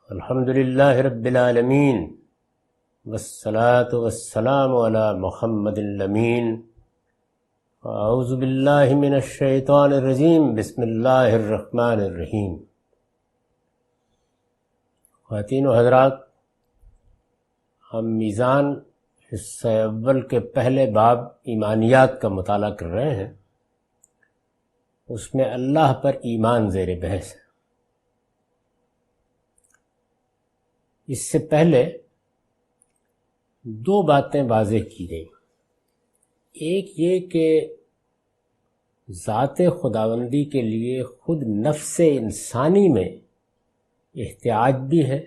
الحمدللہ رب العالمین والصلاة والسلام علی محمد الامین اعوذ باللہ من الشیطان الرجیم بسم اللہ الرحمن الرحیم۔ خواتین و حضرات، ہم میزان حصہ اول کے پہلے باب ایمانیات کا مطالعہ کر رہے ہیں۔ اس میں اللہ پر ایمان زیر بحث ہے۔ اس سے پہلے دو باتیں واضح کی گئیں۔ ایک یہ کہ ذات خداوندی کے لیے خود نفس انسانی میں احتیاج بھی ہے،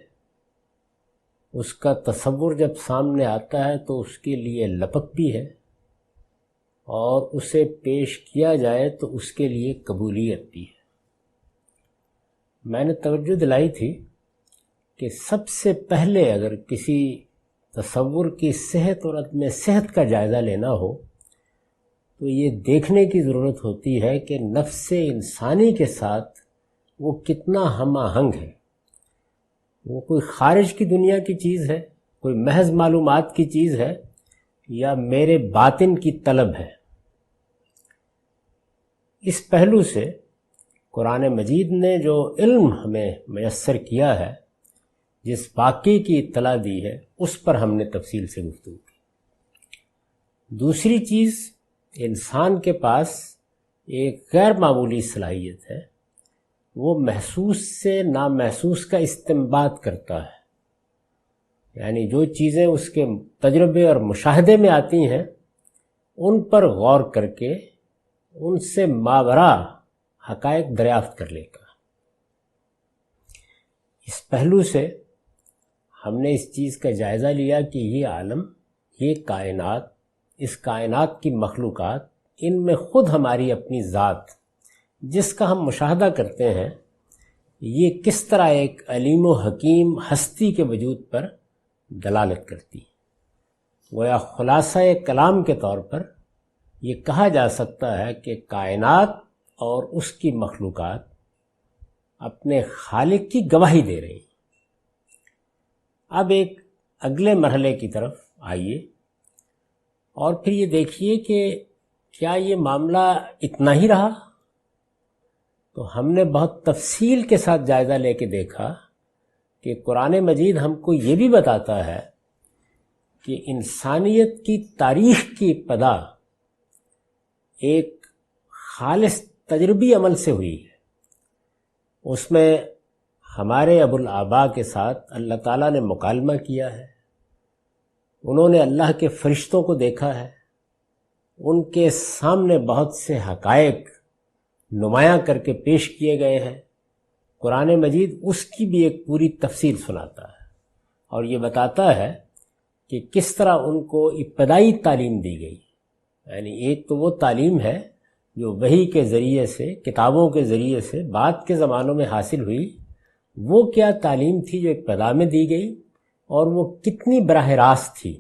اس کا تصور جب سامنے آتا ہے تو اس کے لیے لپک بھی ہے، اور اسے پیش کیا جائے تو اس کے لیے قبولیت بھی ہے۔ میں نے توجہ دلائی تھی کہ سب سے پہلے اگر کسی تصور کی صحت اور عدم صحت کا جائزہ لینا ہو تو یہ دیکھنے کی ضرورت ہوتی ہے کہ نفس انسانی کے ساتھ وہ کتنا ہم آہنگ ہے۔ وہ کوئی خارج کی دنیا کی چیز ہے، کوئی محض معلومات کی چیز ہے، یا میرے باطن کی طلب ہے۔ اس پہلو سے قرآن مجید نے جو علم ہمیں میسر کیا ہے، جس واقعے کی اطلاع دی ہے، اس پر ہم نے تفصیل سے گفتگو کی۔ دوسری چیز، انسان کے پاس ایک غیر معمولی صلاحیت ہے، وہ محسوس سے نامحسوس کا استنباط کرتا ہے۔ یعنی جو چیزیں اس کے تجربے اور مشاہدے میں آتی ہیں، ان پر غور کر کے ان سے ماورا حقائق دریافت کر لے گا۔ اس پہلو سے ہم نے اس چیز کا جائزہ لیا کہ یہ عالم، یہ کائنات، اس کائنات کی مخلوقات، ان میں خود ہماری اپنی ذات جس کا ہم مشاہدہ کرتے ہیں، یہ کس طرح ایک علیم و حکیم ہستی کے وجود پر دلالت کرتی ہے۔ گویا خلاصہ کلام کے طور پر یہ کہا جا سکتا ہے کہ کائنات اور اس کی مخلوقات اپنے خالق کی گواہی دے رہی ہیں۔ اب ایک اگلے مرحلے کی طرف آئیے اور پھر یہ دیکھیے کہ کیا یہ معاملہ اتنا ہی رہا؟ تو ہم نے بہت تفصیل کے ساتھ جائزہ لے کے دیکھا کہ قرآن مجید ہم کو یہ بھی بتاتا ہے کہ انسانیت کی تاریخ کی ابتدا ایک خالص تجربی عمل سے ہوئی ہے۔ اس میں ہمارے ابو الآباء کے ساتھ اللہ تعالیٰ نے مکالمہ کیا ہے، انہوں نے اللہ کے فرشتوں کو دیکھا ہے، ان کے سامنے بہت سے حقائق نمایاں کر کے پیش کیے گئے ہیں۔ قرآن مجید اس کی بھی ایک پوری تفصیل سناتا ہے اور یہ بتاتا ہے کہ کس طرح ان کو ابتدائی تعلیم دی گئی۔ یعنی ایک تو وہ تعلیم ہے جو وحی کے ذریعے سے، کتابوں کے ذریعے سے بعد کے زمانوں میں حاصل ہوئی، وہ کیا تعلیم تھی جو ابتدا میں دی گئی، اور وہ کتنی براہ راست تھی۔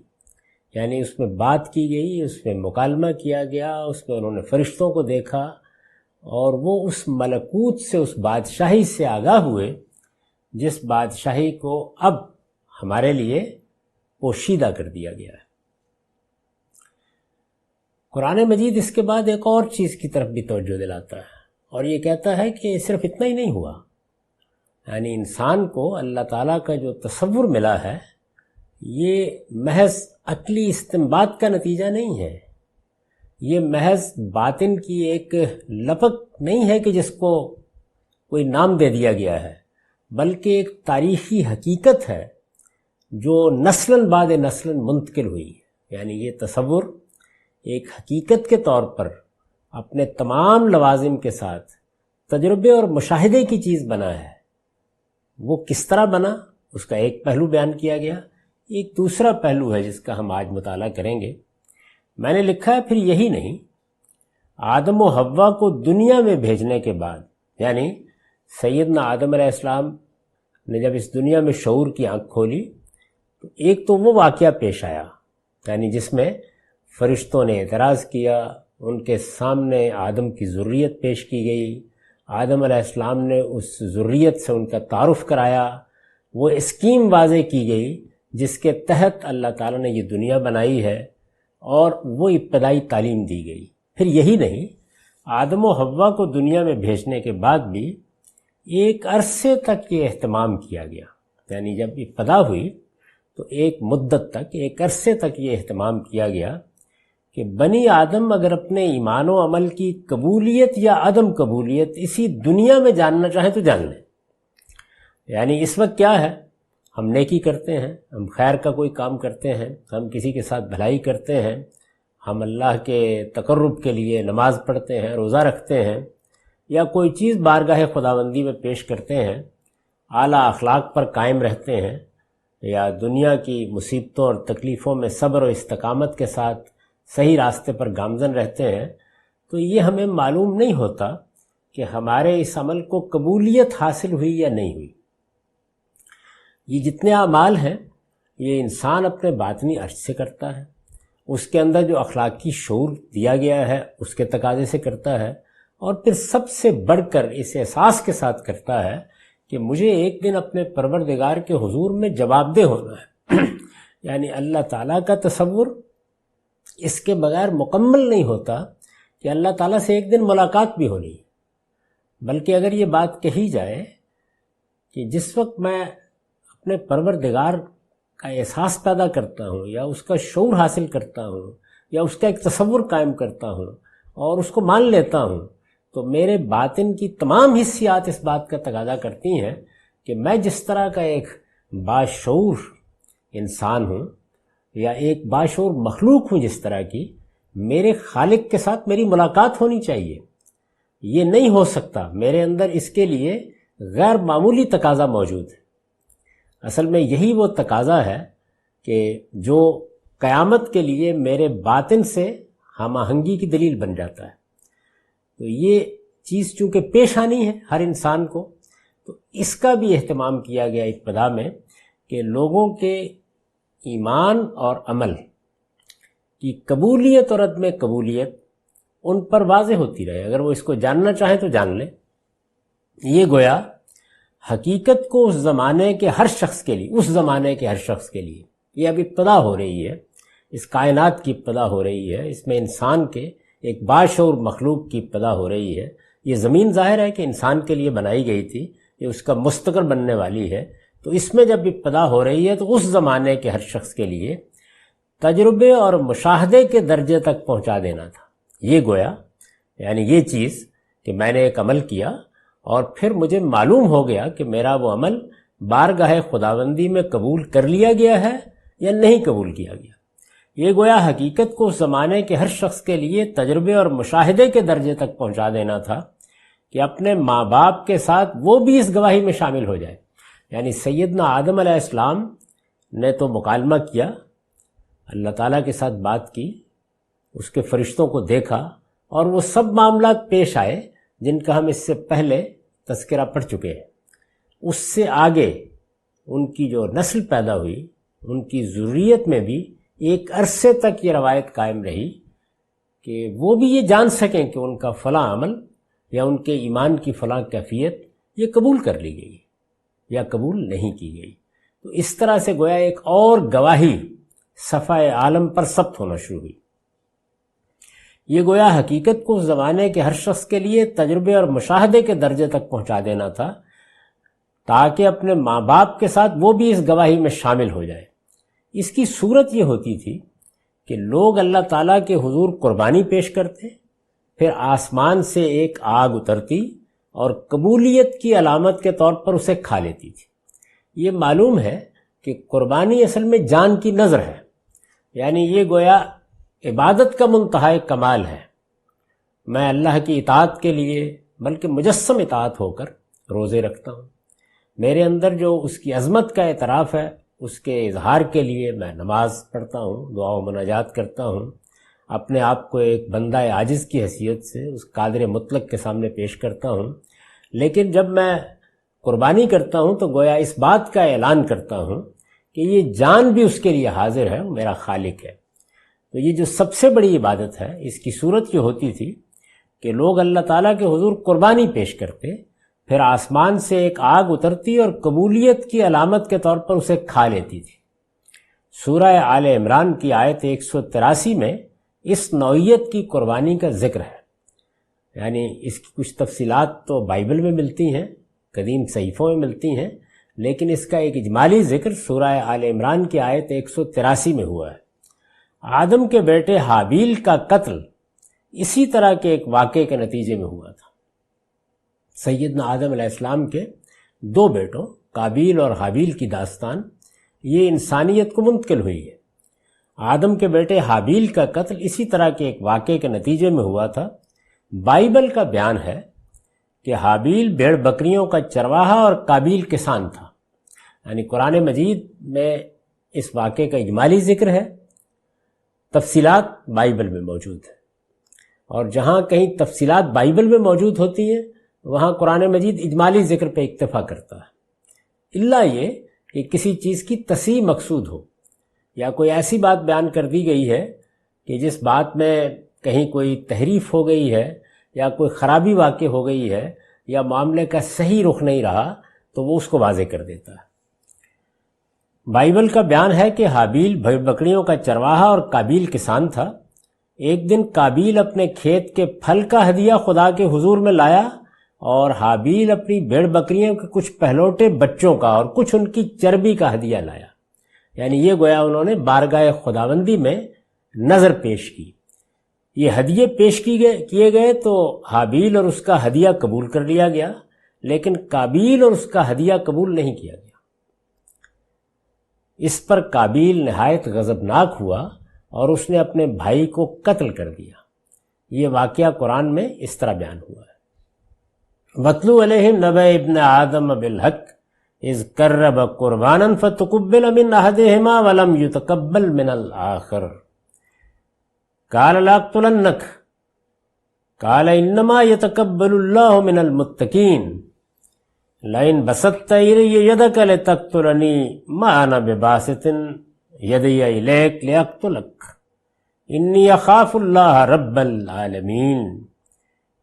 یعنی اس میں بات کی گئی، اس میں مکالمہ کیا گیا، اس میں انہوں نے فرشتوں کو دیکھا، اور وہ اس ملکوت سے، اس بادشاہی سے آگاہ ہوئے جس بادشاہی کو اب ہمارے لیے پوشیدہ کر دیا گیا ہے۔ قرآن مجید اس کے بعد ایک اور چیز کی طرف بھی توجہ دلاتا ہے، اور یہ کہتا ہے کہ صرف اتنا ہی نہیں ہوا۔ یعنی انسان کو اللہ تعالیٰ کا جو تصور ملا ہے، یہ محض عقلی استنباط کا نتیجہ نہیں ہے، یہ محض باطن کی ایک لپک نہیں ہے کہ جس کو کوئی نام دے دیا گیا ہے، بلکہ ایک تاریخی حقیقت ہے جو نسلاً بعد نسلاً منتقل ہوئی ہے۔ یعنی یہ تصور ایک حقیقت کے طور پر اپنے تمام لوازم کے ساتھ تجربے اور مشاہدے کی چیز بنا ہے۔ وہ کس طرح بنا، اس کا ایک پہلو بیان کیا گیا۔ ایک دوسرا پہلو ہے جس کا ہم آج مطالعہ کریں گے۔ میں نے لکھا ہے پھر یہی نہیں، آدم و حوا کو دنیا میں بھیجنے کے بعد، یعنی سیدنا آدم علیہ السلام نے جب اس دنیا میں شعور کی آنکھ کھولی تو ایک تو وہ واقعہ پیش آیا، یعنی جس میں فرشتوں نے اعتراض کیا، ان کے سامنے آدم کی ذریت پیش کی گئی، آدم علیہ السلام نے اس ذریت سے ان کا تعارف کرایا، وہ اسکیم واضح کی گئی جس کے تحت اللہ تعالیٰ نے یہ دنیا بنائی ہے، اور وہ ابتدائی تعلیم دی گئی۔ پھر یہی نہیں، آدم و حوا کو دنیا میں بھیجنے کے بعد بھی ایک عرصے تک یہ اہتمام کیا گیا، یعنی جب ابتدا ہوئی تو ایک مدت تک، ایک عرصے تک یہ اہتمام کیا گیا کہ بنی آدم اگر اپنے ایمان و عمل کی قبولیت یا عدم قبولیت اسی دنیا میں جاننا چاہیں تو جان لیں۔ یعنی اس وقت کیا ہے، ہم نیکی کرتے ہیں، ہم خیر کا کوئی کام کرتے ہیں، ہم کسی کے ساتھ بھلائی کرتے ہیں، ہم اللہ کے تقرب کے لیے نماز پڑھتے ہیں، روزہ رکھتے ہیں، یا کوئی چیز بارگاہ خداوندی میں پیش کرتے ہیں، اعلیٰ اخلاق پر قائم رہتے ہیں، یا دنیا کی مصیبتوں اور تکلیفوں میں صبر و استقامت کے ساتھ صحیح راستے پر گامزن رہتے ہیں، تو یہ ہمیں معلوم نہیں ہوتا کہ ہمارے اس عمل کو قبولیت حاصل ہوئی یا نہیں ہوئی۔ یہ جتنے اعمال ہیں یہ انسان اپنے باطنی عرش سے کرتا ہے، اس کے اندر جو اخلاقی شعور دیا گیا ہے اس کے تقاضے سے کرتا ہے، اور پھر سب سے بڑھ کر اس احساس کے ساتھ کرتا ہے کہ مجھے ایک دن اپنے پروردگار کے حضور میں جواب دہ ہونا ہے۔ یعنی اللہ تعالیٰ کا تصور اس کے بغیر مکمل نہیں ہوتا کہ اللہ تعالیٰ سے ایک دن ملاقات بھی ہونی ہے، بلکہ اگر یہ بات کہی جائے کہ جس وقت میں اپنے پروردگار کا احساس پیدا کرتا ہوں، یا اس کا شعور حاصل کرتا ہوں، یا اس کا ایک تصور قائم کرتا ہوں اور اس کو مان لیتا ہوں، تو میرے باطن کی تمام حسیات اس بات کا تقاضا کرتی ہیں کہ میں جس طرح کا ایک باشعور انسان ہوں، یا ایک باشعور مخلوق ہوں جس طرح کی، میرے خالق کے ساتھ میری ملاقات ہونی چاہیے۔ یہ نہیں ہو سکتا، میرے اندر اس کے لیے غیر معمولی تقاضا موجود ہے۔ اصل میں یہی وہ تقاضا ہے کہ جو قیامت کے لیے میرے باطن سے ہم آہنگی کی دلیل بن جاتا ہے۔ تو یہ چیز چونکہ پیش آنی ہے ہر انسان کو، تو اس کا بھی اہتمام کیا گیا ابتدا میں کہ لوگوں کے ایمان اور عمل کی قبولیت اور عدم قبولیت ان پر واضح ہوتی رہے، اگر وہ اس کو جاننا چاہیں تو جان لیں۔ یہ گویا حقیقت کو اس زمانے کے ہر شخص کے لیے، یہ اب ابتدا ہو رہی ہے، اس کائنات کی ابتدا ہو رہی ہے، اس میں انسان کے ایک باشعور مخلوق کی ابتدا ہو رہی ہے۔ یہ زمین ظاہر ہے کہ انسان کے لیے بنائی گئی تھی، یہ اس کا مستقر بننے والی ہے، تو اس میں جب ابتدا ہو رہی ہے تو اس زمانے کے ہر شخص کے لیے تجربے اور مشاہدے کے درجے تک پہنچا دینا تھا۔ یہ گویا یعنی یہ چیز کہ میں نے ایک عمل کیا اور پھر مجھے معلوم ہو گیا کہ میرا وہ عمل بارگاہ خداوندی میں قبول کر لیا گیا ہے یا نہیں قبول کیا گیا۔ یہ گویا حقیقت کو اس زمانے کے ہر شخص کے لیے تجربے اور مشاہدے کے درجے تک پہنچا دینا تھا کہ اپنے ماں باپ کے ساتھ وہ بھی اس گواہی میں شامل ہو جائے۔ یعنی سیدنا آدم علیہ السلام نے تو مکالمہ کیا، اللہ تعالیٰ کے ساتھ بات کی، اس کے فرشتوں کو دیکھا، اور وہ سب معاملات پیش آئے جن کا ہم اس سے پہلے تذکرہ پڑھ چکے ہیں۔ اس سے آگے ان کی جو نسل پیدا ہوئی، ان کی ذریت میں بھی ایک عرصے تک یہ روایت قائم رہی کہ وہ بھی یہ جان سکیں کہ ان کا فلاں عمل یا ان کے ایمان کی فلاں کیفیت یہ قبول کر لی گئی یا قبول نہیں کی گئی۔ تو اس طرح سے گویا ایک اور گواہی صفحہ عالم پر ثبت ہونا شروع ہوئی۔ یہ گویا حقیقت کو اس زمانے کے ہر شخص کے لیے تجربے اور مشاہدے کے درجے تک پہنچا دینا تھا تاکہ اپنے ماں باپ کے ساتھ وہ بھی اس گواہی میں شامل ہو جائے۔ اس کی صورت یہ ہوتی تھی کہ لوگ اللہ تعالیٰ کے حضور قربانی پیش کرتے، پھر آسمان سے ایک آگ اترتی اور قبولیت کی علامت کے طور پر اسے کھا لیتی تھی۔ یہ معلوم ہے کہ قربانی اصل میں جان کی نذر ہے، یعنی یہ گویا عبادت کا منتہائی کمال ہے۔ میں اللہ کی اطاعت کے لیے بلکہ مجسم اطاعت ہو کر روزے رکھتا ہوں، میرے اندر جو اس کی عظمت کا اعتراف ہے اس کے اظہار کے لیے میں نماز پڑھتا ہوں، دعا و مناجات کرتا ہوں، اپنے آپ کو ایک بندہ عاجز کی حیثیت سے اس قادر مطلق کے سامنے پیش کرتا ہوں۔ لیکن جب میں قربانی کرتا ہوں تو گویا اس بات کا اعلان کرتا ہوں کہ یہ جان بھی اس کے لیے حاضر ہے، میرا خالق ہے۔ تو یہ جو سب سے بڑی عبادت ہے، اس کی صورت یہ ہوتی تھی کہ لوگ اللہ تعالیٰ کے حضور قربانی پیش کرتے، پھر آسمان سے ایک آگ اترتی اور قبولیت کی علامت کے طور پر اسے کھا لیتی تھی۔ سورہ آل عمران کی آیت 183 میں اس نوعیت کی قربانی کا ذکر ہے، یعنی اس کی کچھ تفصیلات تو بائبل میں ملتی ہیں، قدیم صحیفوں میں ملتی ہیں، لیکن اس کا ایک اجمالی ذکر سورہ آل عمران کی آیت 183 میں ہوا ہے۔ آدم کے بیٹے حابیل کا قتل اسی طرح کے ایک واقعے کے نتیجے میں ہوا تھا۔ سیدنا آدم علیہ السلام کے دو بیٹوں قابیل اور حابیل کی داستان یہ انسانیت کو منتقل ہوئی ہے۔ آدم کے بیٹے حابیل کا قتل اسی طرح کے ایک واقعے کے نتیجے میں ہوا تھا۔ بائبل کا بیان ہے کہ حابیل بھیڑ بکریوں کا چرواہا اور قابیل کسان تھا، یعنی قرآن مجید میں اس واقعے کا اجمالی ذکر ہے، تفصیلات بائبل میں موجود ہے، اور جہاں کہیں تفصیلات بائبل میں موجود ہوتی ہیں وہاں قرآن مجید اجمالی ذکر پہ اکتفا کرتا ہے، الا یہ کہ کسی چیز کی تصحیح مقصود ہو یا کوئی ایسی بات بیان کر دی گئی ہے کہ جس بات میں کہیں کوئی تحریف ہو گئی ہے یا کوئی خرابی واقع ہو گئی ہے یا معاملے کا صحیح رخ نہیں رہا تو وہ اس کو واضح کر دیتا ہے۔ بائبل کا بیان ہے کہ حابیل بھیڑ بکریوں کا چرواہا اور قابیل کسان تھا۔ ایک دن قابیل اپنے کھیت کے پھل کا ہدیہ خدا کے حضور میں لایا اور حابیل اپنی بھیڑ بکریوں کے کچھ پہلوٹے بچوں کا اور کچھ ان کی چربی کا ہدیہ لایا، یعنی یہ گویا انہوں نے بارگاہ خداوندی میں نظر پیش کی۔ یہ ہدیے پیش کیے گئے تو حابیل اور اس کا ہدیہ قبول کر لیا گیا، لیکن قابیل اور اس کا ہدیہ قبول نہیں کیا گیا۔ اس پر قابیل نہایت غضبناک ہوا اور اس نے اپنے بھائی کو قتل کر دیا۔ یہ واقعہ قرآن میں اس طرح بیان ہوا ہے۔ وَاتْلُو عَلَيْهِمْ نَبَأَ ابْنَ آدَمَ بِالْحَقِّ إِذْ قَرَّبَ قُرْبَانًا فَتُقُبِّلَ مِنْ أَحَدِهِمَا وَلَمْ يُتَقَبَّلْ مِنَ الْآخَرِ قَالَ لَأَقْتُلَنَّكَ قَالَ إِنَّمَا يَتَقَبَّلُ اللَّهُ مِنَ الْمُتَّقِينَ لَئِنْ بَسَطتَ إِلَيَّ يَدَكَ لِتَقْتُلَنِي مَا أَنَا بِبَاسِطٍ يَدِيَ إِلَيْكَ لِأَقْتُلَكَ إِنِّي أَخَافُ اللَّهَ رَبَّ الْعَالَمِينَ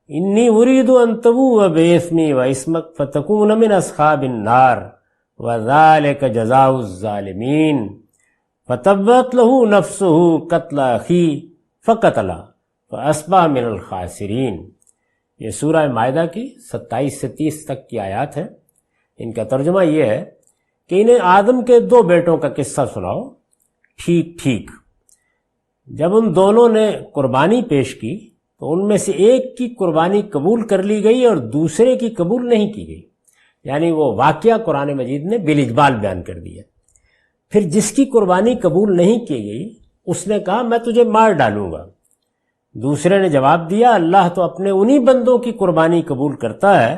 إِنِّي أُرِيدُ أَن تَبُوءَ بِإِثْمِي وَإِثْمَكَ فَتَكُونَ مِنْ أَصْحَابِ النَّارِ وَذَلِكَ جَزَاءُ الظَّالِمِينَ فَتَبَّتْ لَهُ نَفْسُهُ قَتْلَ أَخِيهِ فَقَتَلَهُ فَأَصْبَحَ مِنَ الْخَاسِرِينَ۔ یہ سورہ مائدہ کی 27 سے 30 تک کی آیات ہیں۔ ان کا ترجمہ یہ ہے کہ انہیں آدم کے دو بیٹوں کا قصہ سناؤ ٹھیک ٹھیک۔ جب ان دونوں نے قربانی پیش کی تو ان میں سے ایک کی قربانی قبول کر لی گئی اور دوسرے کی قبول نہیں کی گئی، یعنی وہ واقعہ قرآن مجید نے بالاجمال بیان کر دیا۔ پھر جس کی قربانی قبول نہیں کی گئی اس نے کہا میں تجھے مار ڈالوں گا۔ دوسرے نے جواب دیا اللہ تو اپنے انہی بندوں کی قربانی قبول کرتا ہے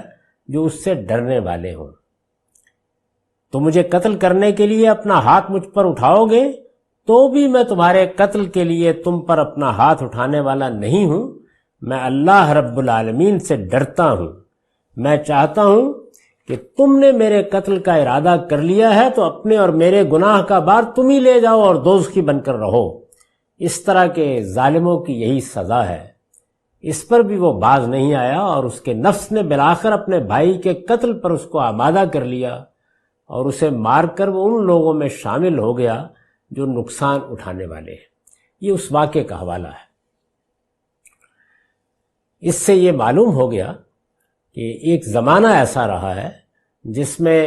جو اس سے ڈرنے والے ہوں۔ تو مجھے قتل کرنے کے لیے اپنا ہاتھ مجھ پر اٹھاؤ گے تو بھی میں تمہارے قتل کے لیے تم پر اپنا ہاتھ اٹھانے والا نہیں ہوں۔ میں اللہ رب العالمین سے ڈرتا ہوں۔ میں چاہتا ہوں کہ تم نے میرے قتل کا ارادہ کر لیا ہے تو اپنے اور میرے گناہ کا بار تم ہی لے جاؤ اور دوزخی بن کر رہو۔ اس طرح کے ظالموں کی یہی سزا ہے۔ اس پر بھی وہ باز نہیں آیا اور اس کے نفس نے بالآخر اپنے بھائی کے قتل پر اس کو آمادہ کر لیا اور اسے مار کر وہ ان لوگوں میں شامل ہو گیا جو نقصان اٹھانے والے ہیں۔ یہ اس واقعے کا حوالہ ہے۔ اس سے یہ معلوم ہو گیا کہ ایک زمانہ ایسا رہا ہے جس میں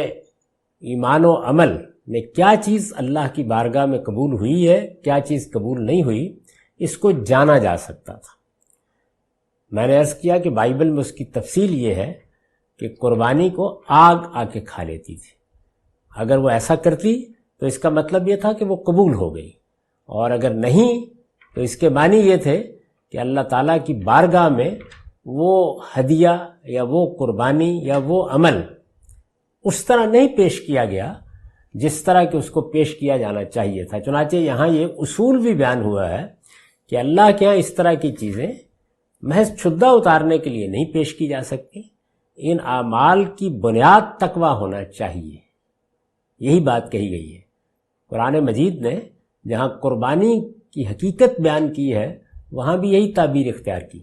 ایمان و عمل میں کیا چیز اللہ کی بارگاہ میں قبول ہوئی ہے، کیا چیز قبول نہیں ہوئی، اس کو جانا جا سکتا تھا۔ میں نے عرض کیا کہ بائبل میں اس کی تفصیل یہ ہے کہ قربانی کو آگ آ کے کھا لیتی تھی۔ اگر وہ ایسا کرتی تو اس کا مطلب یہ تھا کہ وہ قبول ہو گئی، اور اگر نہیں تو اس کے معنی یہ تھے کہ اللہ تعالیٰ کی بارگاہ میں وہ ہدیہ یا وہ قربانی یا وہ عمل اس طرح نہیں پیش کیا گیا جس طرح کہ اس کو پیش کیا جانا چاہیے تھا۔ چنانچہ یہاں یہ اصول بھی بیان ہوا ہے کہ اللہ کے ہاں اس طرح کی چیزیں محض چھدہ اتارنے کے لیے نہیں پیش کی جا سکتی، ان اعمال کی بنیاد تقویٰ ہونا چاہیے۔ یہی بات کہی گئی ہے۔ قرآن مجید نے جہاں قربانی کی حقیقت بیان کی ہے وہاں بھی یہی تعبیر اختیار کی۔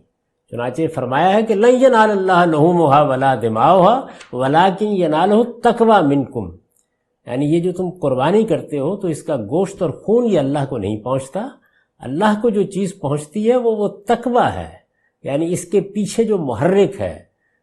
چنانچہ فرمایا ہے کہ لن ینال اللہ لحومھا ولا دماؤھا ولکن ینالہ التقوی منکم، یعنی یہ جو تم قربانی کرتے ہو تو اس کا گوشت اور خون یہ اللہ کو نہیں پہنچتا، اللہ کو جو چیز پہنچتی ہے وہ تقوی ہے، یعنی اس کے پیچھے جو محرک ہے،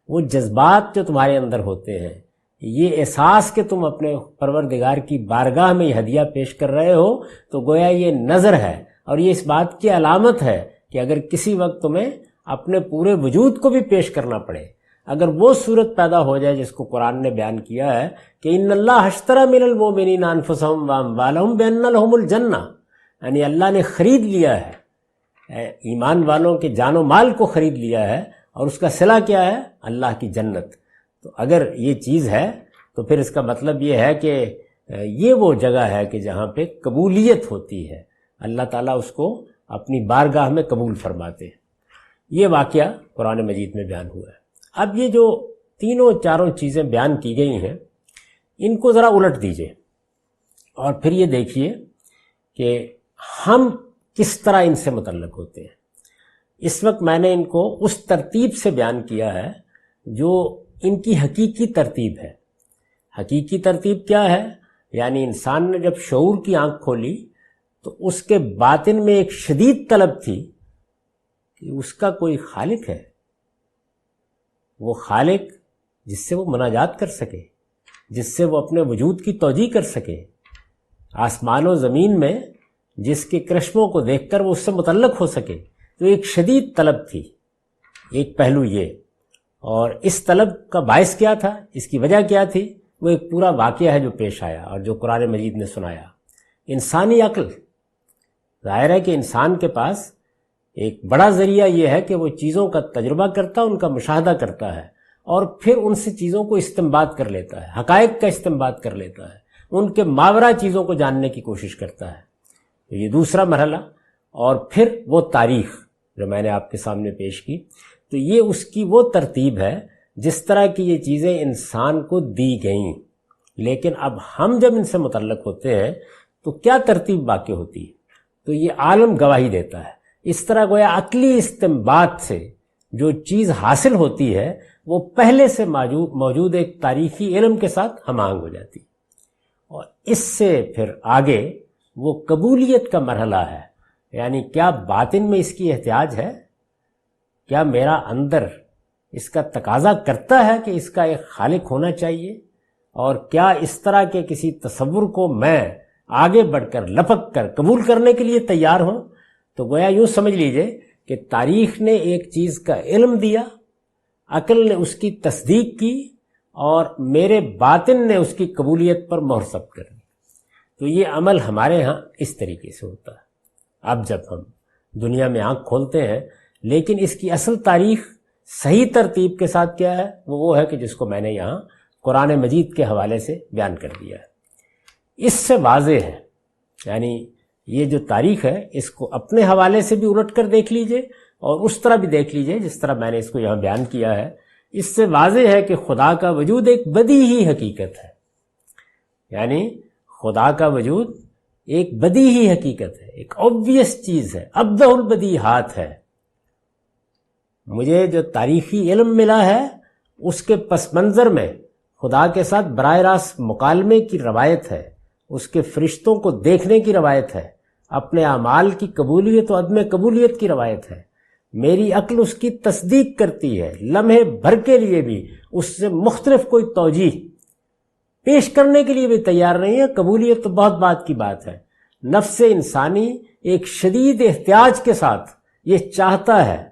وہ جذبات جو تمہارے اندر ہوتے ہیں، یہ احساس کہ تم اپنے پروردگار کی بارگاہ میں یہ ہدیہ پیش کر رہے ہو، تو گویا یہ نظر ہے اور یہ اس بات کی علامت ہے کہ اگر کسی وقت تمہیں اپنے پورے وجود کو بھی پیش کرنا پڑے، اگر وہ صورت پیدا ہو جائے جس کو قرآن نے بیان کیا ہے کہ ان اللہ اشتری من المؤمنین انفسهم واموالهم بان لهم الجنہ، یعنی اللہ نے خرید لیا ہے، ایمان والوں کے جان و مال کو خرید لیا ہے، اور اس کا صلہ کیا ہے؟ اللہ کی جنت۔ تو اگر یہ چیز ہے تو پھر اس کا مطلب یہ ہے کہ یہ وہ جگہ ہے کہ جہاں پہ قبولیت ہوتی ہے، اللہ تعالیٰ اس کو اپنی بارگاہ میں قبول فرماتے ہیں۔ یہ واقعہ قرآن مجید میں بیان ہوا ہے۔ اب یہ جو تینوں چاروں چیزیں بیان کی گئی ہیں، ان کو ذرا الٹ دیجئے اور پھر یہ دیکھیے کہ ہم کس طرح ان سے متعلق ہوتے ہیں۔ اس وقت میں نے ان کو اس ترتیب سے بیان کیا ہے جو ان کی حقیقی ترتیب ہے۔ حقیقی ترتیب کیا ہے؟ یعنی انسان نے جب شعور کی آنکھ کھولی تو اس کے باطن میں ایک شدید طلب تھی کہ اس کا کوئی خالق ہے، وہ خالق جس سے وہ مناجات کر سکے، جس سے وہ اپنے وجود کی توجیہ کر سکے، آسمان و زمین میں جس کے کرشموں کو دیکھ کر وہ اس سے متعلق ہو سکے۔ تو ایک شدید طلب تھی، ایک پہلو یہ، اور اس طلب کا باعث کیا تھا، اس کی وجہ کیا تھی؟ وہ ایک پورا واقعہ ہے جو پیش آیا اور جو قرآن مجید نے سنایا۔ انسانی عقل، ظاہر ہے کہ انسان کے پاس ایک بڑا ذریعہ یہ ہے کہ وہ چیزوں کا تجربہ کرتا ہے، ان کا مشاہدہ کرتا ہے، اور پھر ان سے چیزوں کو استنباط کر لیتا ہے، حقائق کا استنباط کر لیتا ہے، ان کے ماورا چیزوں کو جاننے کی کوشش کرتا ہے۔ تو یہ دوسرا مرحلہ، اور پھر وہ تاریخ جو میں نے آپ کے سامنے پیش کی، تو یہ اس کی وہ ترتیب ہے جس طرح کی یہ چیزیں انسان کو دی گئیں۔ لیکن اب ہم جب ان سے متعلق ہوتے ہیں تو کیا ترتیب واقع ہوتی ہے؟ تو یہ عالم گواہی دیتا ہے۔ اس طرح گویا عقلی استنباط سے جو چیز حاصل ہوتی ہے وہ پہلے سے موجود ایک تاریخی علم کے ساتھ ہم آہنگ ہو جاتی، اور اس سے پھر آگے وہ قبولیت کا مرحلہ ہے، یعنی کیا باطن میں اس کی احتیاج ہے، کیا میرا اندر اس کا تقاضا کرتا ہے کہ اس کا ایک خالق ہونا چاہیے، اور کیا اس طرح کے کسی تصور کو میں آگے بڑھ کر لپک کر قبول کرنے کے لیے تیار ہوں۔ تو گویا یوں سمجھ لیجئے کہ تاریخ نے ایک چیز کا علم دیا، عقل نے اس کی تصدیق کی، اور میرے باطن نے اس کی قبولیت پر مہر ثبت کر دی۔ تو یہ عمل ہمارے ہاں اس طریقے سے ہوتا ہے۔ اب جب ہم دنیا میں آنکھ کھولتے ہیں، لیکن اس کی اصل تاریخ صحیح ترتیب کے ساتھ کیا ہے؟ وہ ہے کہ جس کو میں نے یہاں قرآن مجید کے حوالے سے بیان کر دیا ہے۔ اس سے واضح ہے، یعنی یہ جو تاریخ ہے اس کو اپنے حوالے سے بھی الٹ کر دیکھ لیجئے اور اس طرح بھی دیکھ لیجئے جس طرح میں نے اس کو یہاں بیان کیا ہے۔ اس سے واضح ہے کہ خدا کا وجود ایک بدیہی حقیقت ہے، یعنی خدا کا وجود ایک بدیہی حقیقت ہے، ایک obvious چیز ہے، ابدع البدیہات ہے۔ مجھے جو تاریخی علم ملا ہے اس کے پس منظر میں خدا کے ساتھ براہ راست مکالمے کی روایت ہے، اس کے فرشتوں کو دیکھنے کی روایت ہے، اپنے اعمال کی قبولیت و عدم قبولیت کی روایت ہے۔ میری عقل اس کی تصدیق کرتی ہے، لمحے بھر کے لیے بھی اس سے مختلف کوئی توجیہ پیش کرنے کے لیے بھی تیار نہیں ہے۔ قبولیت تو بہت بات کی بات ہے۔ نفس انسانی ایک شدید احتیاج کے ساتھ یہ چاہتا ہے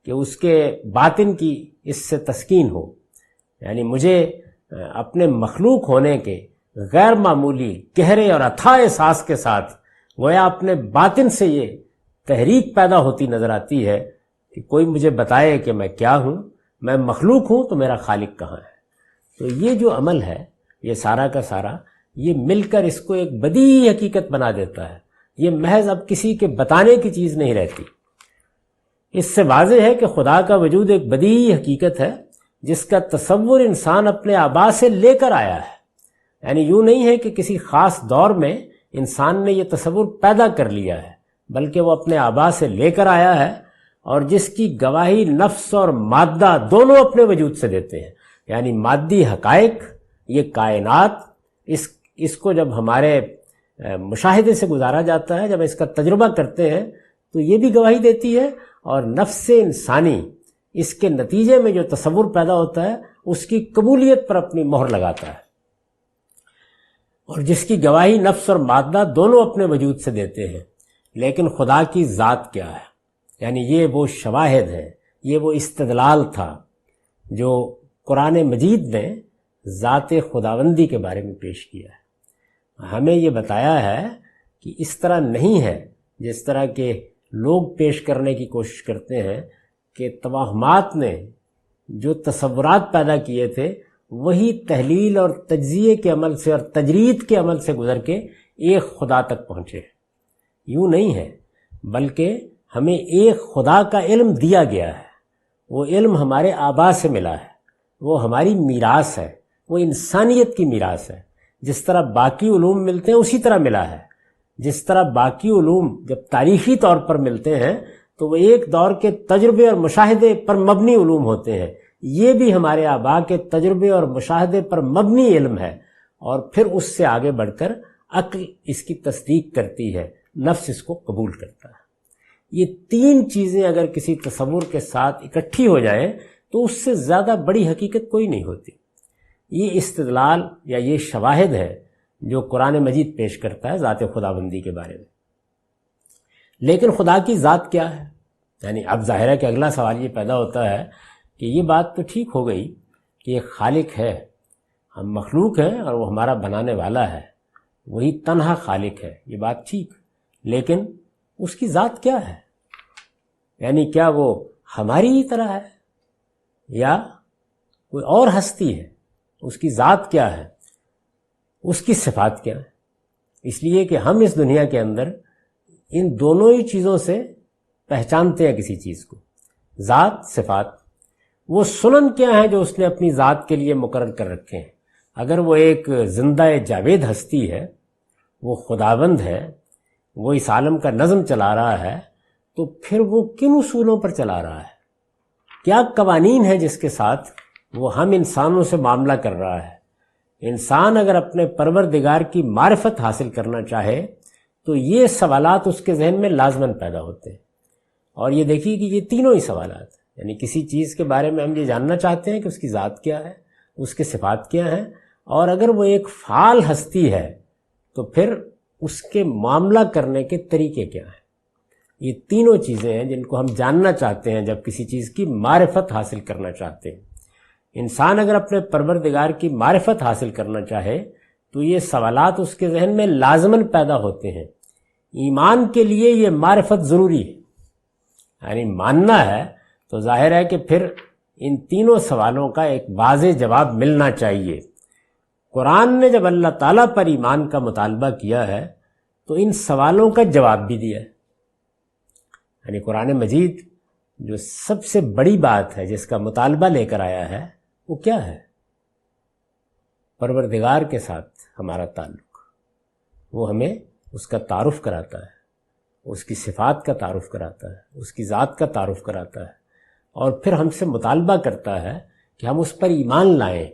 کہ اس کے باطن کی اس سے تسکین ہو، یعنی مجھے اپنے مخلوق ہونے کے غیر معمولی گہرے اور اتھاہ احساس کے ساتھ گویا اپنے باطن سے یہ تحریک پیدا ہوتی نظر آتی ہے کہ کوئی مجھے بتائے کہ میں کیا ہوں، میں مخلوق ہوں تو میرا خالق کہاں ہے۔ تو یہ جو عمل ہے یہ سارا کا سارا یہ مل کر اس کو ایک بدیہی حقیقت بنا دیتا ہے۔ یہ محض اب کسی کے بتانے کی چیز نہیں رہتی۔ اس سے واضح ہے کہ خدا کا وجود ایک بدیہی حقیقت ہے جس کا تصور انسان اپنے آباء سے لے کر آیا ہے، یعنی یوں نہیں ہے کہ کسی خاص دور میں انسان نے یہ تصور پیدا کر لیا ہے، بلکہ وہ اپنے آباء سے لے کر آیا ہے، اور جس کی گواہی نفس اور مادہ دونوں اپنے وجود سے دیتے ہیں. یعنی مادی حقائق، یہ کائنات، اس کو جب ہمارے مشاہدے سے گزارا جاتا ہے، جب اس کا تجربہ کرتے ہیں تو یہ بھی گواہی دیتی ہے، اور نفس انسانی اس کے نتیجے میں جو تصور پیدا ہوتا ہے اس کی قبولیت پر اپنی مہر لگاتا ہے. اور جس کی گواہی نفس اور مادہ دونوں اپنے وجود سے دیتے ہیں. لیکن خدا کی ذات کیا ہے؟ یعنی یہ وہ شواہد ہے، یہ وہ استدلال تھا جو قرآن مجید نے ذات خداوندی کے بارے میں پیش کیا ہے. ہمیں یہ بتایا ہے کہ اس طرح نہیں ہے جس طرح کے لوگ پیش کرنے کی کوشش کرتے ہیں کہ توہمات نے جو تصورات پیدا کیے تھے وہی تحلیل اور تجزیے کے عمل سے اور تجرید کے عمل سے گزر کے ایک خدا تک پہنچے. یوں نہیں ہے، بلکہ ہمیں ایک خدا کا علم دیا گیا ہے. وہ علم ہمارے آبا سے ملا ہے، وہ ہماری میراث ہے، وہ انسانیت کی میراث ہے. جس طرح باقی علوم ملتے ہیں اسی طرح ملا ہے. جس طرح باقی علوم جب تاریخی طور پر ملتے ہیں تو وہ ایک دور کے تجربے اور مشاہدے پر مبنی علوم ہوتے ہیں. یہ بھی ہمارے آبا کے تجربے اور مشاہدے پر مبنی علم ہے، اور پھر اس سے آگے بڑھ کر عقل اس کی تصدیق کرتی ہے، نفس اس کو قبول کرتا ہے. یہ تین چیزیں اگر کسی تصور کے ساتھ اکٹھی ہو جائیں تو اس سے زیادہ بڑی حقیقت کوئی نہیں ہوتی. یہ استدلال یا یہ شواہد ہے جو قرآن مجید پیش کرتا ہے ذات خداوندی کے بارے میں. لیکن خدا کی ذات کیا ہے؟ یعنی اب ظاہر ہے کہ اگلا سوال یہ پیدا ہوتا ہے کہ یہ بات تو ٹھیک ہو گئی کہ ایک خالق ہے، ہم مخلوق ہیں اور وہ ہمارا بنانے والا ہے، وہی تنہا خالق ہے، یہ بات ٹھیک. لیکن اس کی ذات کیا ہے؟ یعنی کیا وہ ہماری ہی طرح ہے یا کوئی اور ہستی ہے؟ اس کی ذات کیا ہے؟ اس کی صفات کیا ہے؟ اس لیے کہ ہم اس دنیا کے اندر ان دونوں ہی چیزوں سے پہچانتے ہیں کسی چیز کو، ذات، صفات. وہ سنن کیا ہیں جو اس نے اپنی ذات کے لیے مقرر کر رکھے ہیں؟ اگر وہ ایک زندہ جاوید ہستی ہے، وہ خداوند ہے، وہ اس عالم کا نظم چلا رہا ہے، تو پھر وہ کن اصولوں پر چلا رہا ہے؟ کیا قوانین ہیں جس کے ساتھ وہ ہم انسانوں سے معاملہ کر رہا ہے؟ انسان اگر اپنے پروردگار کی معرفت حاصل کرنا چاہے تو یہ سوالات اس کے ذہن میں لازماً پیدا ہوتے ہیں. اور یہ دیکھیے کہ یہ تینوں ہی سوالات ہیں. یعنی کسی چیز کے بارے میں ہم یہ جاننا چاہتے ہیں کہ اس کی ذات کیا ہے، اس کے صفات کیا ہیں، اور اگر وہ ایک فعال ہستی ہے تو پھر اس کے معاملہ کرنے کے طریقے کیا ہیں. یہ تینوں چیزیں ہیں جن کو ہم جاننا چاہتے ہیں جب کسی چیز کی معرفت حاصل کرنا چاہتے ہیں. انسان اگر اپنے پروردگار کی معرفت حاصل کرنا چاہے تو یہ سوالات اس کے ذہن میں لازماً پیدا ہوتے ہیں. ایمان کے لیے یہ معرفت ضروری ہے، یعنی ماننا ہے تو ظاہر ہے کہ پھر ان تینوں سوالوں کا ایک واضح جواب ملنا چاہیے. قرآن نے جب اللہ تعالیٰ پر ایمان کا مطالبہ کیا ہے تو ان سوالوں کا جواب بھی دیا ہے. یعنی قرآن مجید جو سب سے بڑی بات ہے جس کا مطالبہ لے کر آیا ہے وہ کیا ہے؟ پروردگار کے ساتھ ہمارا تعلق. وہ ہمیں اس کا تعارف کراتا ہے، اس کی صفات کا تعارف کراتا ہے، اس کی ذات کا تعارف کراتا ہے، اور پھر ہم سے مطالبہ کرتا ہے کہ ہم اس پر ایمان لائیں.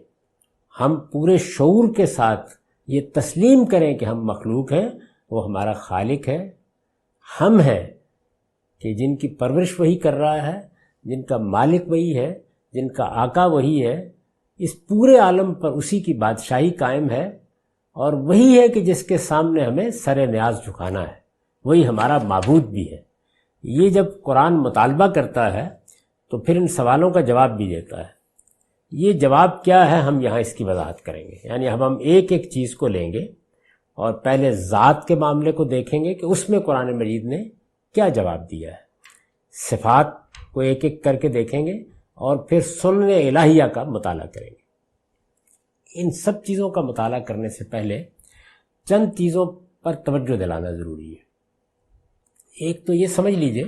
ہم پورے شعور کے ساتھ یہ تسلیم کریں کہ ہم مخلوق ہیں، وہ ہمارا خالق ہے، ہم ہیں کہ جن کی پرورش وہی کر رہا ہے، جن کا مالک وہی ہے، جن کا آقا وہی ہے. اس پورے عالم پر اسی کی بادشاہی قائم ہے، اور وہی ہے کہ جس کے سامنے ہمیں سر نیاز جھکانا ہے، وہی ہمارا معبود بھی ہے. یہ جب قرآن مطالبہ کرتا ہے تو پھر ان سوالوں کا جواب بھی دیتا ہے. یہ جواب کیا ہے ہم یہاں اس کی وضاحت کریں گے. یعنی ہم ایک ایک چیز کو لیں گے اور پہلے ذات کے معاملے کو دیکھیں گے کہ اس میں قرآن مجید نے کیا جواب دیا ہے. صفات کو ایک ایک کر کے دیکھیں گے اور پھر سنن الہیہ کا مطالعہ کریں گے. ان سب چیزوں کا مطالعہ کرنے سے پہلے چند چیزوں پر توجہ دلانا ضروری ہے. ایک تو یہ سمجھ لیجئے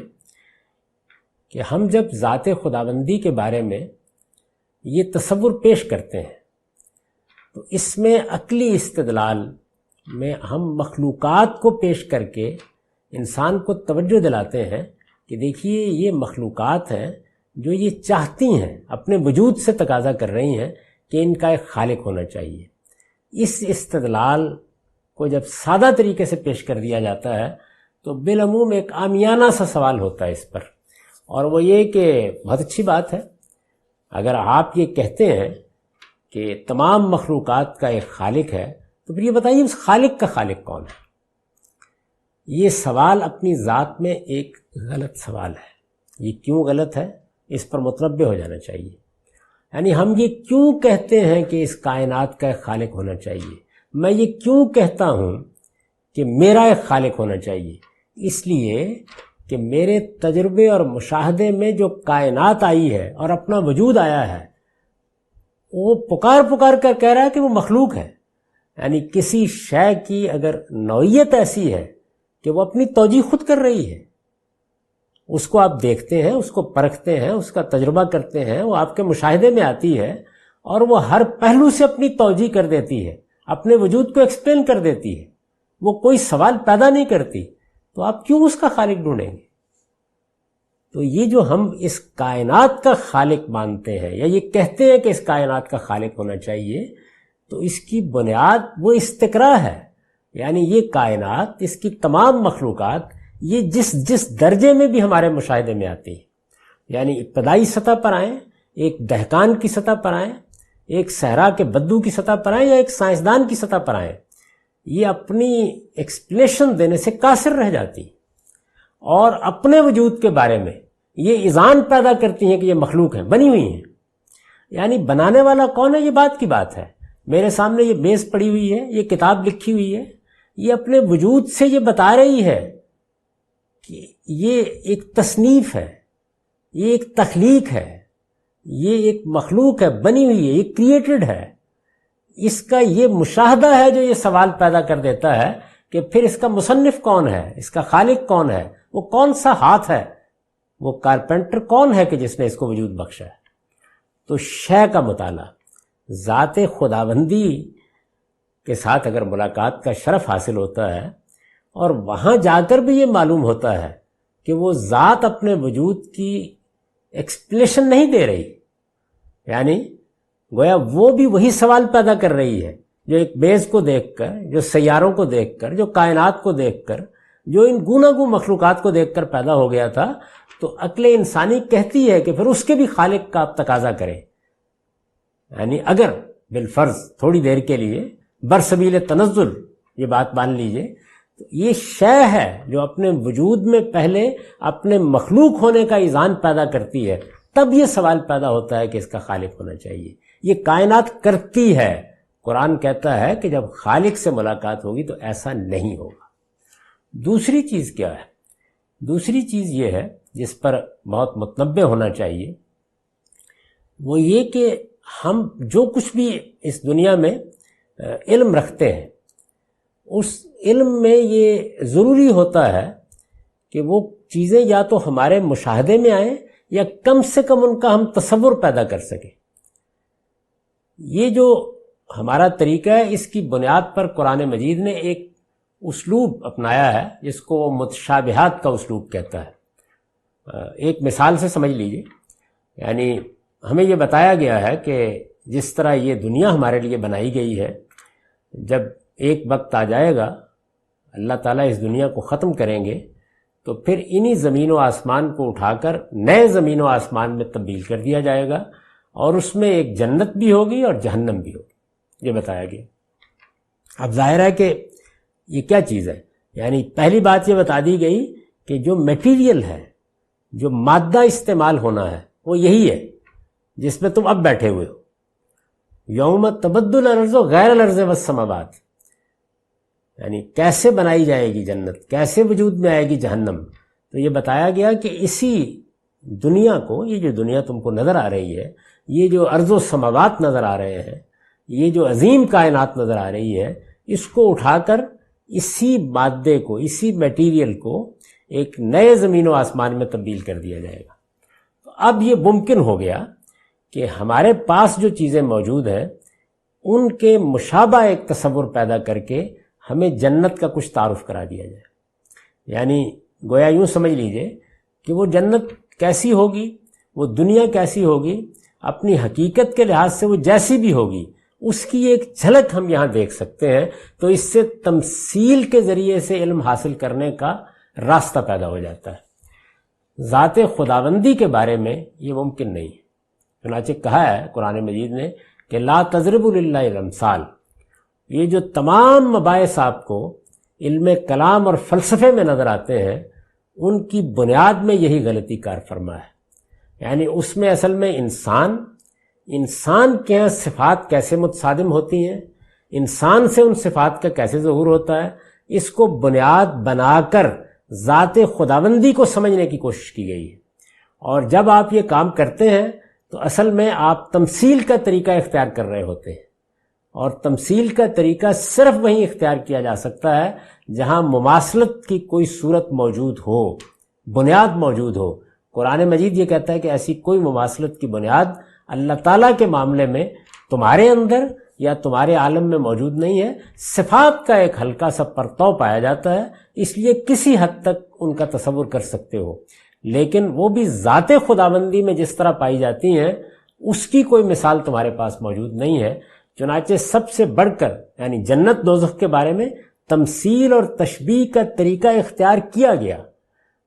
کہ ہم جب ذات خداوندی کے بارے میں یہ تصور پیش کرتے ہیں تو اس میں عقلی استدلال میں ہم مخلوقات کو پیش کر کے انسان کو توجہ دلاتے ہیں کہ دیکھیے یہ مخلوقات ہیں جو یہ چاہتی ہیں، اپنے وجود سے تقاضا کر رہی ہیں کہ ان کا ایک خالق ہونا چاہیے۔ اس استدلال کو جب سادہ طریقے سے پیش کر دیا جاتا ہے تو بالعموم ایک عامیانہ سا سوال ہوتا ہے اس پر، اور وہ یہ کہ بہت اچھی بات ہے اگر آپ یہ کہتے ہیں کہ تمام مخلوقات کا ایک خالق ہے، تو پھر یہ بتائیے اس خالق کا خالق کون ہے؟ یہ سوال اپنی ذات میں ایک غلط سوال ہے۔ یہ کیوں غلط ہے اس پر متنبہ ہو جانا چاہیے۔ یعنی ہم یہ کیوں کہتے ہیں کہ اس کائنات کا ایک خالق ہونا چاہیے، میں یہ کیوں کہتا ہوں کہ میرا ایک خالق ہونا چاہیے؟ اس لیے کہ میرے تجربے اور مشاہدے میں جو کائنات آئی ہے اور اپنا وجود آیا ہے، وہ پکار کر کہہ رہا ہے کہ وہ مخلوق ہے۔ یعنی کسی شے کی اگر نوعیت ایسی ہے کہ وہ اپنی توجیہ خود کر رہی ہے، اس کو آپ دیکھتے ہیں، اس کو پرکھتے ہیں، اس کا تجربہ کرتے ہیں، وہ آپ کے مشاہدے میں آتی ہے اور وہ ہر پہلو سے اپنی توجیہ کر دیتی ہے، اپنے وجود کو ایکسپلین کر دیتی ہے، وہ کوئی سوال پیدا نہیں کرتی، تو آپ کیوں اس کا خالق ڈھونڈیں گے؟ تو یہ جو ہم اس کائنات کا خالق مانتے ہیں یا یہ کہتے ہیں کہ اس کائنات کا خالق ہونا چاہیے، تو اس کی بنیاد وہ استقراء ہے۔ یعنی یہ کائنات، اس کی تمام مخلوقات، یہ جس درجے میں بھی ہمارے مشاہدے میں آتی ہے، یعنی ابتدائی سطح پر آئیں، ایک دہقان کی سطح پر آئیں، ایک صحرا کے بدو کی سطح پر آئیں یا ایک سائنسدان کی سطح پر آئیں، یہ اپنی ایکسپلیشن دینے سے قاصر رہ جاتی اور اپنے وجود کے بارے میں یہ اذعان پیدا کرتی ہیں کہ یہ مخلوق ہیں، بنی ہوئی ہیں۔ یعنی بنانے والا کون ہے، یہ بات کی بات ہے۔ میرے سامنے یہ میز پڑی ہوئی ہے، یہ کتاب لکھی ہوئی ہے، یہ اپنے وجود سے یہ بتا رہی ہے کہ یہ ایک تصنیف ہے، یہ ایک تخلیق ہے، یہ ایک مخلوق ہے، بنی ہوئی ہے، یہ کریٹڈ ہے۔ اس کا یہ مشاہدہ ہے جو یہ سوال پیدا کر دیتا ہے کہ پھر اس کا مصنف کون ہے، اس کا خالق کون ہے، وہ کون سا ہاتھ ہے، وہ کارپینٹر کون ہے کہ جس نے اس کو وجود بخشا ہے۔ تو شے کا مطالعہ، ذات خداوندی کے ساتھ اگر ملاقات کا شرف حاصل ہوتا ہے اور وہاں جا کر بھی یہ معلوم ہوتا ہے کہ وہ ذات اپنے وجود کی ایکسپلیشن نہیں دے رہی، یعنی گویا وہ بھی وہی سوال پیدا کر رہی ہے جو ایک میز کو دیکھ کر، جو سیاروں کو دیکھ کر، جو کائنات کو دیکھ کر، جو ان گوناگوں مخلوقات کو دیکھ کر پیدا ہو گیا تھا۔ تو عقل انسانی کہتی ہے کہ پھر اس کے بھی خالق کا آپ تقاضا کریں۔ یعنی اگر بالفرض تھوڑی دیر کے لیے برسبیل تنزل یہ بات مان لیجئے، تو یہ شے ہے جو اپنے وجود میں پہلے اپنے مخلوق ہونے کا اذعان پیدا کرتی ہے، تب یہ سوال پیدا ہوتا ہے کہ اس کا خالق ہونا چاہیے۔ یہ کائنات کرتی ہے۔ قرآن کہتا ہے کہ جب خالق سے ملاقات ہوگی تو ایسا نہیں ہوگا۔ دوسری چیز کیا ہے؟ دوسری چیز یہ ہے جس پر بہت متنبہ ہونا چاہیے، وہ یہ کہ ہم جو کچھ بھی اس دنیا میں علم رکھتے ہیں، اس علم میں یہ ضروری ہوتا ہے کہ وہ چیزیں یا تو ہمارے مشاہدے میں آئیں یا کم سے کم ان کا ہم تصور پیدا کر سکیں۔ یہ جو ہمارا طریقہ ہے، اس کی بنیاد پر قرآن مجید نے ایک اسلوب اپنایا ہے جس کو وہ متشابہات کا اسلوب کہتا ہے۔ ایک مثال سے سمجھ لیجئے، یعنی ہمیں یہ بتایا گیا ہے کہ جس طرح یہ دنیا ہمارے لیے بنائی گئی ہے، جب ایک وقت آ جائے گا اللہ تعالیٰ اس دنیا کو ختم کریں گے تو پھر انہی زمین و آسمان کو اٹھا کر نئے زمین و آسمان میں تبدیل کر دیا جائے گا، اور اس میں ایک جنت بھی ہوگی اور جہنم بھی ہوگی، یہ بتایا گیا۔ اب ظاہر ہے کہ یہ کیا چیز ہے؟ یعنی پہلی بات یہ بتا دی گئی کہ جو میٹیریل ہے، جو مادہ استعمال ہونا ہے، وہ یہی ہے جس میں تم اب بیٹھے ہوئے ہو۔ یوم تبدل الارض غیر الارض والسماوات، یعنی کیسے بنائی جائے گی جنت، کیسے وجود میں آئے گی جہنم۔ تو یہ بتایا گیا کہ اسی دنیا کو، یہ جو دنیا تم کو نظر آ رہی ہے، یہ جو ارض و سماوات نظر آ رہے ہیں، یہ جو عظیم کائنات نظر آ رہی ہے، اس کو اٹھا کر اسی مادے کو، اسی میٹیریل کو ایک نئے زمین و آسمان میں تبدیل کر دیا جائے گا۔ تو اب یہ ممکن ہو گیا کہ ہمارے پاس جو چیزیں موجود ہیں ان کے مشابہ ایک تصور پیدا کر کے ہمیں جنت کا کچھ تعارف کرا دیا جائے۔ یعنی گویا یوں سمجھ لیجئے کہ وہ جنت کیسی ہوگی، وہ دنیا کیسی ہوگی، اپنی حقیقت کے لحاظ سے وہ جیسی بھی ہوگی، اس کی ایک جھلک ہم یہاں دیکھ سکتے ہیں. تو اس سے تمثیل کے ذریعے سے علم حاصل کرنے کا راستہ پیدا ہو جاتا ہے. ذات خداوندی کے بارے میں یہ ممکن نہیں ہے. چنانچہ کہا ہے قرآن مجید نے کہ لا تضربوا للہ الامثال. یہ جو تمام مباحث آپ کو علم کلام اور فلسفے میں نظر آتے ہیں، ان کی بنیاد میں یہی غلطی کار فرما ہے. یعنی اس میں اصل میں انسان کے یہاں صفات کیسے متصادم ہوتی ہیں، انسان سے ان صفات کا کیسے ظہور ہوتا ہے، اس کو بنیاد بنا کر ذات خداوندی کو سمجھنے کی کوشش کی گئی ہے. اور جب آپ یہ کام کرتے ہیں تو اصل میں آپ تمثیل کا طریقہ اختیار کر رہے ہوتے ہیں، اور تمثیل کا طریقہ صرف وہیں اختیار کیا جا سکتا ہے جہاں مماثلت کی کوئی صورت موجود ہو، بنیاد موجود ہو. قرآن مجید یہ کہتا ہے کہ ایسی کوئی مماثلت کی بنیاد اللہ تعالیٰ کے معاملے میں تمہارے اندر یا تمہارے عالم میں موجود نہیں ہے. صفات کا ایک ہلکا سا پرتو پایا جاتا ہے، اس لیے کسی حد تک ان کا تصور کر سکتے ہو، لیکن وہ بھی ذات خداوندی میں جس طرح پائی جاتی ہیں اس کی کوئی مثال تمہارے پاس موجود نہیں ہے. چنانچہ سب سے بڑھ کر یعنی جنت دوزخ کے بارے میں تمثیل اور تشبیہ کا طریقہ اختیار کیا گیا.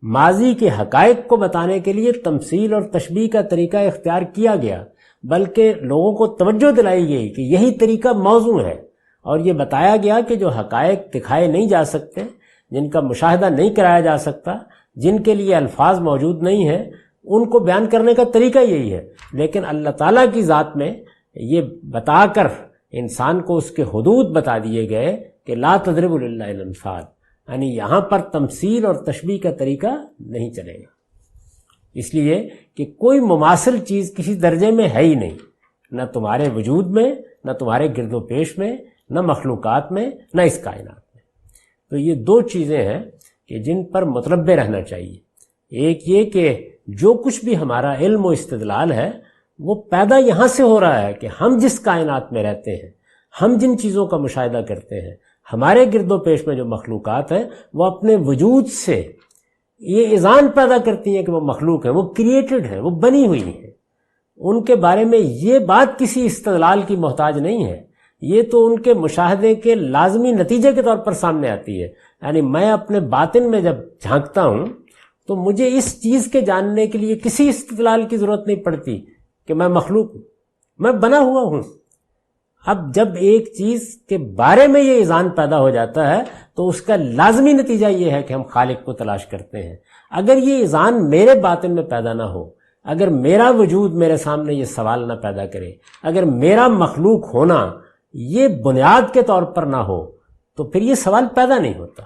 ماضی کے حقائق کو بتانے کے لیے تمثیل اور تشبیہ کا طریقہ اختیار کیا گیا، بلکہ لوگوں کو توجہ دلائی گئی کہ یہی طریقہ موزوں ہے، اور یہ بتایا گیا کہ جو حقائق دکھائے نہیں جا سکتے، جن کا مشاہدہ نہیں کرایا جا سکتا، جن کے لیے الفاظ موجود نہیں ہیں، ان کو بیان کرنے کا طریقہ یہی ہے. لیکن اللہ تعالیٰ کی ذات میں یہ بتا کر انسان کو اس کے حدود بتا دیے گئے کہ لا تضربوا للہ الامثال، یعنی یہاں پر تمثیل اور تشبیہ کا طریقہ نہیں چلے گا، اس لیے کہ کوئی مماثل چیز کسی درجے میں ہے ہی نہیں، نہ تمہارے وجود میں، نہ تمہارے گرد و پیش میں، نہ مخلوقات میں، نہ اس کائنات میں. تو یہ دو چیزیں ہیں کہ جن پر متنبہ رہنا چاہیے. ایک یہ کہ جو کچھ بھی ہمارا علم و استدلال ہے وہ پیدا یہاں سے ہو رہا ہے کہ ہم جس کائنات میں رہتے ہیں، ہم جن چیزوں کا مشاہدہ کرتے ہیں، ہمارے گرد و پیش میں جو مخلوقات ہیں وہ اپنے وجود سے یہ اذعان پیدا کرتی ہیں کہ وہ مخلوق ہیں، وہ کریٹڈ ہیں، وہ بنی ہوئی ہیں. ان کے بارے میں یہ بات کسی استدلال کی محتاج نہیں ہے، یہ تو ان کے مشاہدے کے لازمی نتیجے کے طور پر سامنے آتی ہے. یعنی میں اپنے باطن میں جب جھانکتا ہوں تو مجھے اس چیز کے جاننے کے لیے کسی استدلال کی ضرورت نہیں پڑتی کہ میں مخلوق ہوں، میں بنا ہوا ہوں. اب جب ایک چیز کے بارے میں یہ اذعان پیدا ہو جاتا ہے تو اس کا لازمی نتیجہ یہ ہے کہ ہم خالق کو تلاش کرتے ہیں. اگر یہ اذعان میرے باطن میں پیدا نہ ہو، اگر میرا وجود میرے سامنے یہ سوال نہ پیدا کرے، اگر میرا مخلوق ہونا یہ بنیاد کے طور پر نہ ہو، تو پھر یہ سوال پیدا نہیں ہوتا.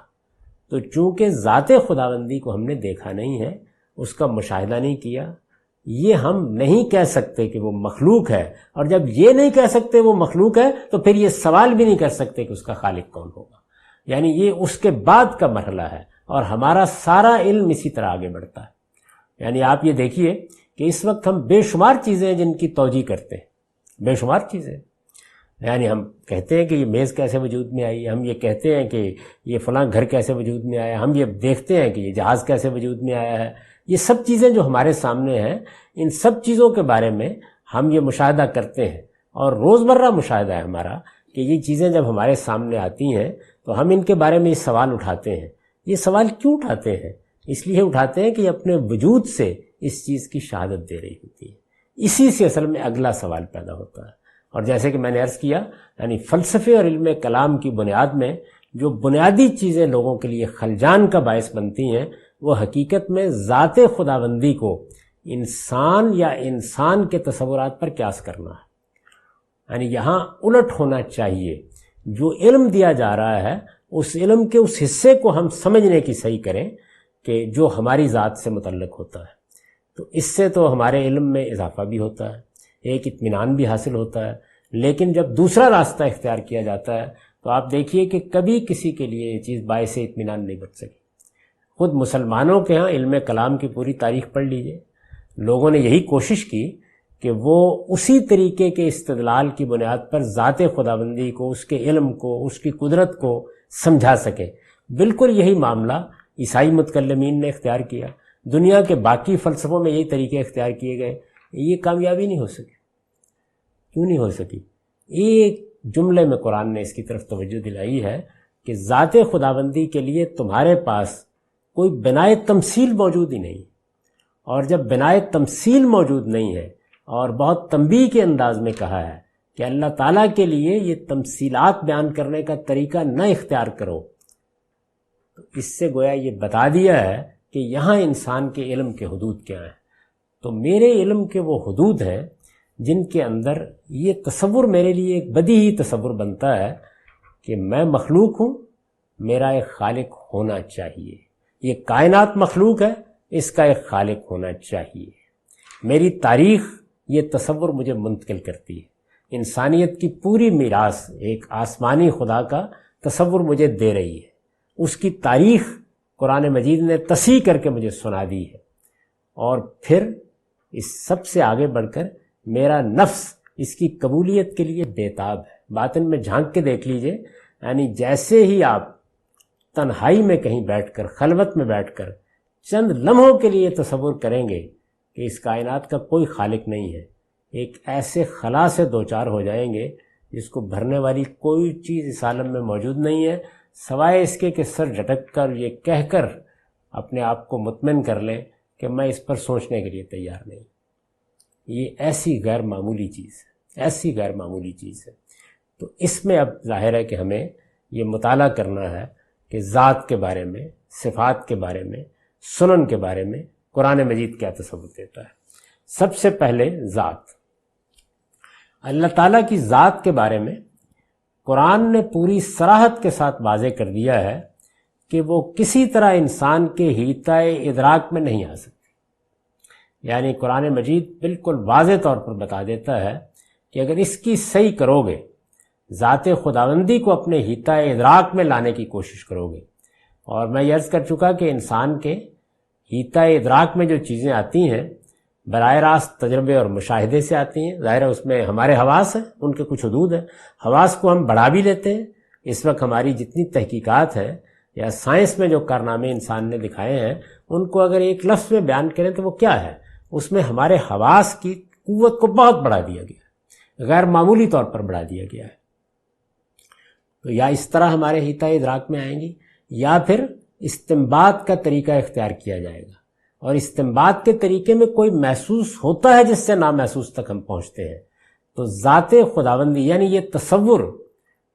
تو چونکہ ذات خداوندی کو ہم نے دیکھا نہیں ہے، اس کا مشاہدہ نہیں کیا، یہ ہم نہیں کہہ سکتے کہ وہ مخلوق ہے. اور جب یہ نہیں کہہ سکتے وہ مخلوق ہے تو پھر یہ سوال بھی نہیں کر سکتے کہ اس کا خالق کون ہوگا. یعنی یہ اس کے بعد کا مرحلہ ہے، اور ہمارا سارا علم اسی طرح آگے بڑھتا ہے. یعنی آپ یہ دیکھیے کہ اس وقت ہم بے شمار چیزیں جن کی توجیہ کرتے ہیں، بے شمار چیزیں. یعنی ہم کہتے ہیں کہ یہ میز کیسے وجود میں آئی، ہم یہ کہتے ہیں کہ یہ فلاں گھر کیسے وجود میں آیا، ہم یہ دیکھتے ہیں کہ یہ جہاز کیسے وجود میں آیا ہے. یہ سب چیزیں جو ہمارے سامنے ہیں، ان سب چیزوں کے بارے میں ہم یہ مشاہدہ کرتے ہیں، اور روزمرہ مشاہدہ ہے ہمارا کہ یہ چیزیں جب ہمارے سامنے آتی ہیں تو ہم ان کے بارے میں یہ سوال اٹھاتے ہیں. یہ سوال کیوں اٹھاتے ہیں؟ اس لیے اٹھاتے ہیں کہ یہ اپنے وجود سے اس چیز کی شہادت دے رہی ہوتی ہے. اسی سے اصل میں اگلا سوال پیدا ہوتا ہے. اور جیسے کہ میں نے عرض کیا، یعنی فلسفے اور علم کلام کی بنیاد میں جو بنیادی چیزیں لوگوں کے لیے خلجان کا باعث بنتی ہیں وہ حقیقت میں ذات خداوندی کو انسان یا انسان کے تصورات پر قیاس کرنا ہے. یعنی یہاں الٹ ہونا چاہیے. جو علم دیا جا رہا ہے اس علم کے اس حصے کو ہم سمجھنے کی صحیح کریں کہ جو ہماری ذات سے متعلق ہوتا ہے. تو اس سے تو ہمارے علم میں اضافہ بھی ہوتا ہے، ایک اطمینان بھی حاصل ہوتا ہے. لیکن جب دوسرا راستہ اختیار کیا جاتا ہے تو آپ دیکھیے کہ کبھی کسی کے لیے یہ چیز باعث اطمینان نہیں بن سکی. خود مسلمانوں کے ہاں علم کلام کی پوری تاریخ پڑھ لیجئے، لوگوں نے یہی کوشش کی کہ وہ اسی طریقے کے استدلال کی بنیاد پر ذات خداوندی کو، اس کے علم کو، اس کی قدرت کو سمجھا سکے. بالکل یہی معاملہ عیسائی متکلمین نے اختیار کیا. دنیا کے باقی فلسفوں میں یہی طریقے اختیار کیے گئے، یہ کامیابی نہیں ہو سکی۔ کیوں نہیں ہو سکی؟ ایک جملے میں قرآن نے اس کی طرف توجہ دلائی ہے کہ ذات خداوندی کے لیے تمہارے پاس کوئی بنائے تمثیل موجود ہی نہیں، اور جب بنائے تمثیل موجود نہیں ہے اور بہت تنبیہ کے انداز میں کہا ہے کہ اللہ تعالیٰ کے لیے یہ تمثیلات بیان کرنے کا طریقہ نہ اختیار کرو، تو اس سے گویا یہ بتا دیا ہے کہ یہاں انسان کے علم کے حدود کیا ہیں۔ تو میرے علم کے وہ حدود ہیں جن کے اندر یہ تصور میرے لیے ایک بدیہی تصور بنتا ہے کہ میں مخلوق ہوں، میرا ایک خالق ہونا چاہیے، یہ کائنات مخلوق ہے، اس کا ایک خالق ہونا چاہیے۔ میری تاریخ یہ تصور مجھے منتقل کرتی ہے، انسانیت کی پوری میراث ایک آسمانی خدا کا تصور مجھے دے رہی ہے، اس کی تاریخ قرآن مجید نے تصحیح کر کے مجھے سنا دی ہے۔ اور پھر اس سب سے آگے بڑھ کر میرا نفس اس کی قبولیت کے لیے بےتاب ہے۔ باطن میں جھانک کے دیکھ لیجئے، یعنی جیسے ہی آپ تنہائی میں کہیں بیٹھ کر، خلوت میں بیٹھ کر چند لمحوں کے لیے تصور کریں گے کہ اس کائنات کا کوئی خالق نہیں ہے، ایک ایسے خلا سے دوچار ہو جائیں گے جس کو بھرنے والی کوئی چیز اس عالم میں موجود نہیں ہے، سوائے اس کے کہ سر جھٹک کر یہ کہہ کر اپنے آپ کو مطمئن کر لیں کہ میں اس پر سوچنے کے لیے تیار نہیں۔ یہ ایسی غیر معمولی چیز ہے، ایسی غیر معمولی چیز ہے۔ تو اس میں اب ظاہر ہے کہ ہمیں یہ مطالعہ کرنا ہے کہ ذات کے بارے میں، صفات کے بارے میں، سنن کے بارے میں قرآن مجید کیا تصور دیتا ہے۔ سب سے پہلے ذات، اللہ تعالیٰ کی ذات کے بارے میں قرآن نے پوری صراحت کے ساتھ واضح کر دیا ہے کہ وہ کسی طرح انسان کے حیطۂ ادراک میں نہیں آ سکتی۔ یعنی قرآن مجید بالکل واضح طور پر بتا دیتا ہے کہ اگر اس کی صحیح کرو گے، ذات خداوندی کو اپنے حیطۂ ادراک میں لانے کی کوشش کرو گے، اور میں یہ عرض کر چکا کہ انسان کے حیطۂ ادراک میں جو چیزیں آتی ہیں براہ راست تجربے اور مشاہدے سے آتی ہیں۔ ظاہر ہے اس میں ہمارے حواس ہیں، ان کے کچھ حدود ہیں، حواس کو ہم بڑھا بھی لیتے ہیں۔ اس وقت ہماری جتنی تحقیقات ہیں یا سائنس میں جو کارنامے انسان نے دکھائے ہیں، ان کو اگر ایک لفظ میں بیان کریں تو وہ کیا ہے؟ اس میں ہمارے حواس کی قوت کو بہت بڑھا دیا گیا ہے، غیر معمولی طور پر بڑھا دیا گیا ہے۔ تو یا اس طرح ہمارے حیطۂ ادراک میں آئیں گی، یا پھر استنباط کا طریقہ اختیار کیا جائے گا، اور استنباط کے طریقے میں کوئی محسوس ہوتا ہے جس سے نامحسوس تک ہم پہنچتے ہیں۔ تو ذات خداوندی یعنی یہ تصور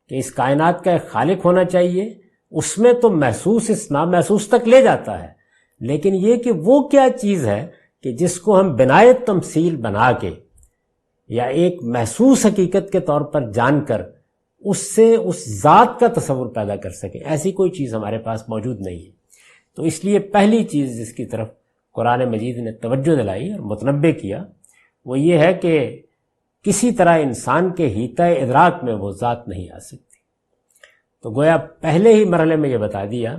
کہ اس کائنات کا ایک خالق ہونا چاہیے، اس میں تو محسوس اس نامحسوس تک لے جاتا ہے، لیکن یہ کہ وہ کیا چیز ہے کہ جس کو ہم بنائے تمثیل بنا کے یا ایک محسوس حقیقت کے طور پر جان کر اس سے اس ذات کا تصور پیدا کر سکیں، ایسی کوئی چیز ہمارے پاس موجود نہیں ہے۔ تو اس لیے پہلی چیز جس کی طرف قرآن مجید نے توجہ دلائی اور متنبہ کیا وہ یہ ہے کہ کسی طرح انسان کے حیطۂ ادراک میں وہ ذات نہیں آ سکتی۔ تو گویا پہلے ہی مرحلے میں یہ بتا دیا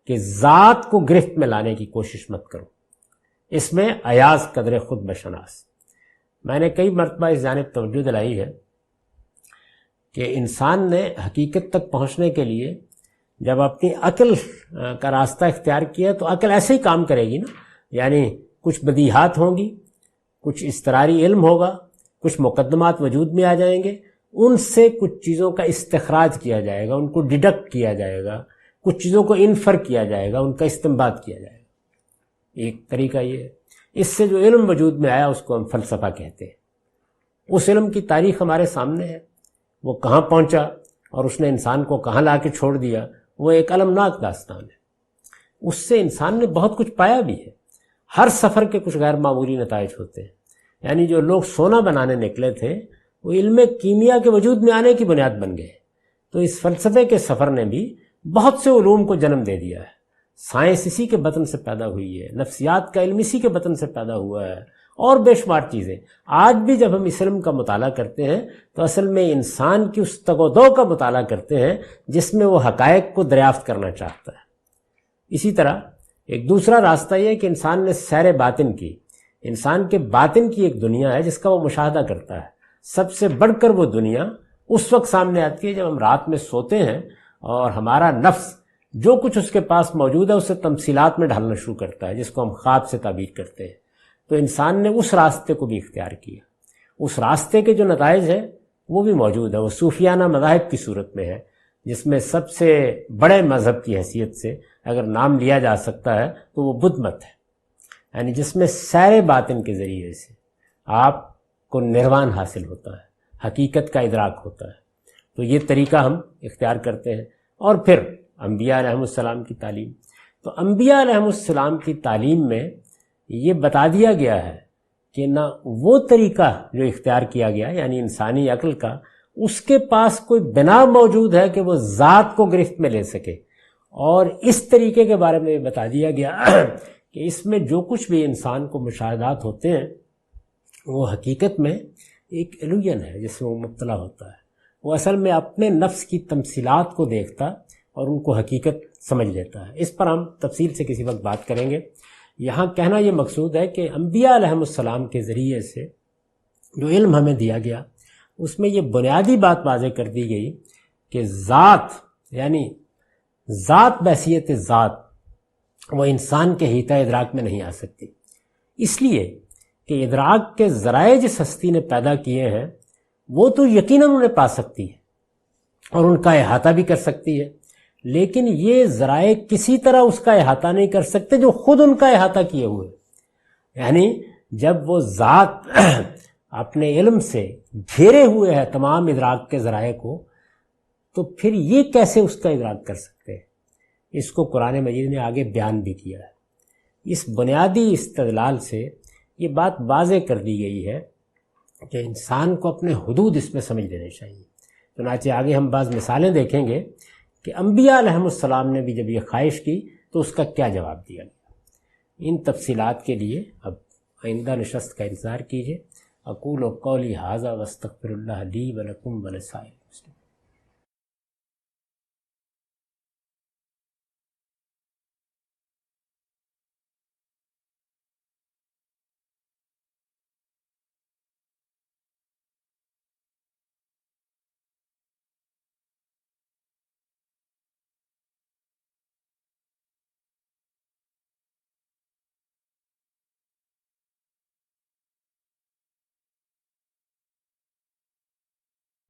کہ ذات کو گرفت میں لانے کی کوشش مت کرو، اس میں ایاز قدر خود بشناس۔ میں نے کئی مرتبہ اس جانب توجہ دلائی ہے کہ انسان نے حقیقت تک پہنچنے کے لیے جب اپنی عقل کا راستہ اختیار کیا تو عقل ایسے ہی کام کرے گی نا، یعنی کچھ بدیہات ہوں گی، کچھ اضطراری علم ہوگا، کچھ مقدمات وجود میں آ جائیں گے، ان سے کچھ چیزوں کا استخراج کیا جائے گا، ان کو ڈیڈکٹ کیا جائے گا، کچھ چیزوں کو انفر کیا جائے گا، ان کا استنباط کیا جائے گا۔ ایک طریقہ یہ ہے۔ اس سے جو علم وجود میں آیا اس کو ہم فلسفہ کہتے ہیں۔ اس علم کی تاریخ ہمارے سامنے ہے، وہ کہاں پہنچا اور اس نے انسان کو کہاں لا کے چھوڑ دیا، وہ ایک المناک داستان ہے۔ اس سے انسان نے بہت کچھ پایا بھی ہے۔ ہر سفر کے کچھ غیر معمولی نتائج ہوتے ہیں، یعنی جو لوگ سونا بنانے نکلے تھے وہ علم کیمیا کے وجود میں آنے کی بنیاد بن گئے۔ تو اس فلسفے کے سفر نے بھی بہت سے علوم کو جنم دے دیا ہے۔ سائنس اسی کے بطن سے پیدا ہوئی ہے، نفسیات کا علم اسی کے بطن سے پیدا ہوا ہے، اور بے شمار چیزیں۔ آج بھی جب ہم اس علم کا مطالعہ کرتے ہیں تو اصل میں انسان کی اس تگ و دو کا مطالعہ کرتے ہیں جس میں وہ حقائق کو دریافت کرنا چاہتا ہے۔ اسی طرح ایک دوسرا راستہ یہ ہے کہ انسان نے سیر باطن کی۔ انسان کے باطن کی ایک دنیا ہے جس کا وہ مشاہدہ کرتا ہے۔ سب سے بڑھ کر وہ دنیا اس وقت سامنے آتی ہے جب ہم رات میں سوتے ہیں اور ہمارا نفس جو کچھ اس کے پاس موجود ہے اسے تمثیلات میں ڈھالنا شروع کرتا ہے، جس کو ہم خواب سے تعبیر کرتے ہیں۔ تو انسان نے اس راستے کو بھی اختیار کیا، اس راستے کے جو نتائج ہیں وہ بھی موجود ہے، وہ صوفیانہ مذاہب کی صورت میں ہے، جس میں سب سے بڑے مذہب کی حیثیت سے اگر نام لیا جا سکتا ہے تو وہ بدھ مت ہے، یعنی جس میں سیر باطن کے ذریعے سے آپ کو نروان حاصل ہوتا ہے، حقیقت کا ادراک ہوتا ہے۔ تو یہ طریقہ ہم اختیار کرتے ہیں۔ اور پھر انبیاء علیہ السلام کی تعلیم، تو انبیاء علیہ السلام کی تعلیم میں یہ بتا دیا گیا ہے کہ نہ وہ طریقہ جو اختیار کیا گیا یعنی انسانی عقل کا، اس کے پاس کوئی بنا موجود ہے کہ وہ ذات کو گرفت میں لے سکے، اور اس طریقے کے بارے میں بتا دیا گیا کہ اس میں جو کچھ بھی انسان کو مشاہدات ہوتے ہیں وہ حقیقت میں ایک ایلوژن ہے جس میں وہ مبتلا ہوتا ہے، وہ اصل میں اپنے نفس کی تمثیلات کو دیکھتا اور ان کو حقیقت سمجھ لیتا ہے۔ اس پر ہم تفصیل سے کسی وقت بات کریں گے۔ یہاں کہنا یہ مقصود ہے کہ انبیاء علیہ السلام کے ذریعے سے جو علم ہمیں دیا گیا اس میں یہ بنیادی بات واضح کر دی گئی کہ ذات یعنی ذات بحیثیت ذات وہ انسان کے حیطہ ادراک میں نہیں آ سکتی، اس لیے کہ ادراک کے ذرائع جس ہستی نے پیدا کیے ہیں وہ تو یقیناً انہیں پا سکتی ہے اور ان کا احاطہ بھی کر سکتی ہے، لیکن یہ ذرائع کسی طرح اس کا احاطہ نہیں کر سکتے جو خود ان کا احاطہ کیے ہوئے، یعنی جب وہ ذات اپنے علم سے گھیرے ہوئے ہے تمام ادراک کے ذرائع کو، تو پھر یہ کیسے اس کا ادراک کر سکتے ہیں؟ اس کو قرآن مجید نے آگے بیان بھی کیا ہے۔ اس بنیادی استدلال سے یہ بات واضح کر دی گئی ہے کہ انسان کو اپنے حدود اس میں سمجھ لینے چاہیے۔ چنانچہ آگے ہم بعض مثالیں دیکھیں گے کہ انبیاء علیہ السلام نے بھی جب یہ خواہش کی تو اس کا کیا جواب دیا گیا۔ ان تفصیلات کے لیے اب آئندہ نشست کا انتظار کیجیے۔ اقول قولی ھذا واستغفر اللہ لی ولکم ولسائر